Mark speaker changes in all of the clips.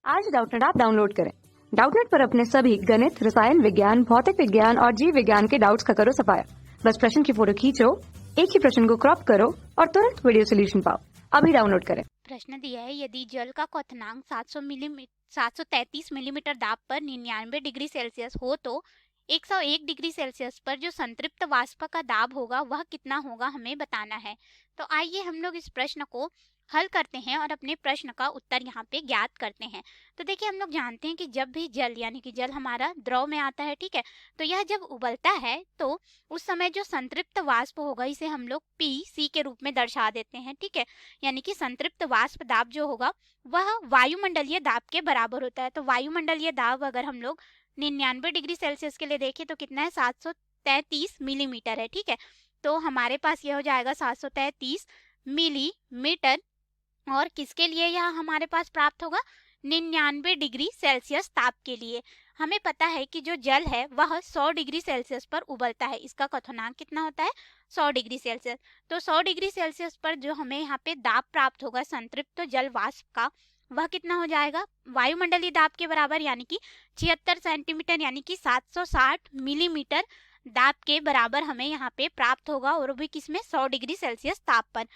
Speaker 1: आज Doubtnut app download करें। Doubtnut पर अपने सभी गणित, रसायन विज्ञान, भौतिक विज्ञान और जीव विज्ञान के डाउट्स का करो सफाया। बस प्रश्न की फोटो खींचो, एक ही प्रश्न को क्रॉप करो और तुरंत वीडियो सोल्यूशन पाओ। अभी डाउनलोड करें।
Speaker 2: प्रश्न दिया है, यदि जल का क्वथनांक 733 मिलीमीटर दाब पर 99 डिग्री सेल्सियस हो तो 101 डिग्री सेल्सियस पर जो संतृप्त वाष्प का दाब होगा वह कितना होगा, हमें बताना है। तो आइए हम लोग इस प्रश्न को हल करते हैं और अपने प्रश्न का उत्तर यहाँ पे ज्ञात करते हैं। तो देखिए, हम लोग जानते हैं कि जब भी जल यानी कि जल हमारा द्रव में आता है, ठीक है, तो यह जब उबलता है तो उस समय जो संतृप्त वाष्प होगा इसे हम लोग पी के रूप में दर्शा देते हैं, ठीक है। यानी कि संतृप्त वाष्प दाब जो होगा वह वायुमंडलीय दाब के बराबर होता है। तो वायुमंडलीय दाब अगर हम लोग 99 डिग्री सेल्सियस के लिए देखें तो कितना है, 733 मिलीमीटर है, ठीक है। तो हमारे पास यह हो जाएगा 733 मिलीमीटर। और किसके लिए यह हमारे पास प्राप्त होगा, 99 डिग्री सेल्सियस ताप के लिए। हमें पता है कि जो जल है वह 100 डिग्री सेल्सियस पर उबलता है, इसका क्वथनांक कितना होता है, 100 डिग्री सेल्सियस। तो 100 डिग्री सेल्सियस पर जो हमें यहाँ पे दाब प्राप्त होगा संतृप्त जल वाष्प का, वह कितना हो जाएगा, वायुमंडलीय दाब के बराबर, यानी कि 76 सेंटीमीटर यानी कि 760 मिलीमीटर दाब के बराबर हमें यहाँ पे प्राप्त होगा, और भी किसमें, 100 डिग्री सेल्सियस ताप पर।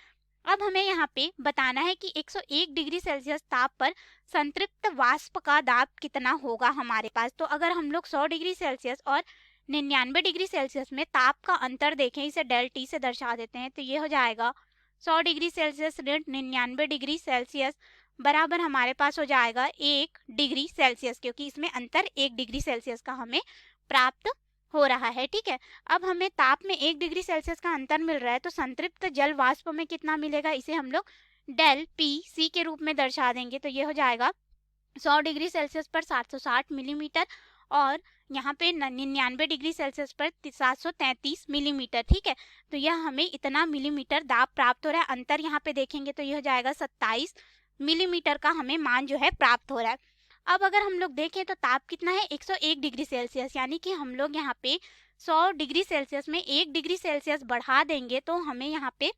Speaker 2: अब हमें यहाँ पे बताना है कि 101 डिग्री सेल्सियस ताप पर संतृप्त वाष्प का दाब कितना होगा हमारे पास। तो अगर हम लोग 100 डिग्री सेल्सियस और 99 डिग्री सेल्सियस में ताप का अंतर देखें, इसे डेल टी से दर्शा देते हैं, तो ये हो जाएगा 100 डिग्री सेल्सियस ऋण 99 डिग्री सेल्सियस बराबर हमारे पास हो जाएगा 1 डिग्री सेल्सियस, क्योंकि इसमें अंतर 1 डिग्री सेल्सियस का हमें प्राप्त हो रहा है, ठीक है। अब हमें ताप में 1 डिग्री सेल्सियस का अंतर मिल रहा है, तो संतृप्त जल वाष्प में कितना मिलेगा, इसे हम लोग डेल पी सी के रूप में दर्शा देंगे। तो ये हो जाएगा 100 डिग्री सेल्सियस पर 760 मिलीमीटर और यहाँ पे 99 डिग्री सेल्सियस पर 733 मिलीमीटर, ठीक है। तो यह हमें इतना मिलीमीटर दाब प्राप्त हो रहा है। अंतर यहाँ पे देखेंगे तो यह हो जाएगा 27 मिलीमीटर का हमें मान जो है प्राप्त हो रहा है। अब अगर हम लोग देखें तो ताप कितना है, 101 डिग्री सेल्सियस, यानी कि हम लोग यहाँ पे 100 डिग्री सेल्सियस में 1 डिग्री सेल्सियस बढ़ा देंगे तो हमें यहाँ पे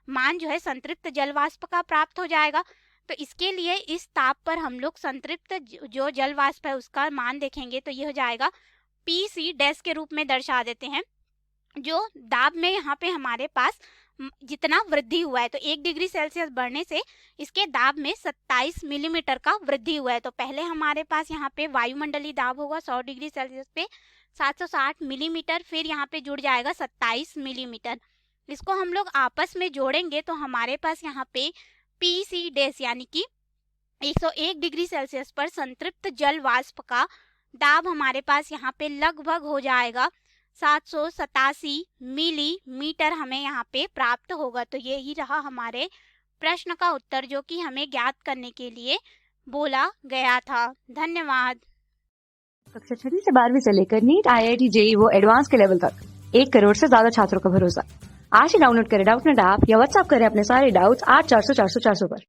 Speaker 2: मान जो है संतृप्त जल वाष्प का प्राप्त हो जाएगा। तो इसके लिए इस ताप पर हम लोग संतृप्त जो जल वाष्प है उसका मान देखेंगे तो ये हो जाएगा पी सी डैश के रूप में दर्शा देते हैं। जो दाब में यहाँ पे हमारे पास जितना वृद्धि हुआ है, तो 1 डिग्री सेल्सियस बढ़ने से इसके दाब में 27 मिलीमीटर का वृद्धि हुआ है। तो पहले हमारे पास यहाँ पे वायुमंडलीय दाब होगा 100 डिग्री सेल्सियस पे 760 मिलीमीटर, फिर यहाँ पे जुड़ जाएगा 27 मिलीमीटर। इसको हम लोग आपस में जोड़ेंगे तो हमारे पास यहाँ पे पी सी डैश यानी कि 101 डिग्री सेल्सियस पर संतृप्त जल वाष्प का दाब हमारे पास यहाँ पे लगभग हो जाएगा 787 मिलीमीटर हमें यहाँ पे प्राप्त होगा। तो यही रहा हमारे प्रश्न का उत्तर, जो कि हमें ज्ञात करने के लिए बोला गया था। धन्यवाद।
Speaker 1: कक्षा 6 से 12वीं से लेकर नीट, IIT, JEE वो एडवांस के लेवल तक 1 करोड़ से ज्यादा छात्रों का भरोसा। आज ही डाउनलोड करें डाउटनेट ऐप या व्हाट्सएप करें अपने सारे डाउट्स 8400 400 400 पर।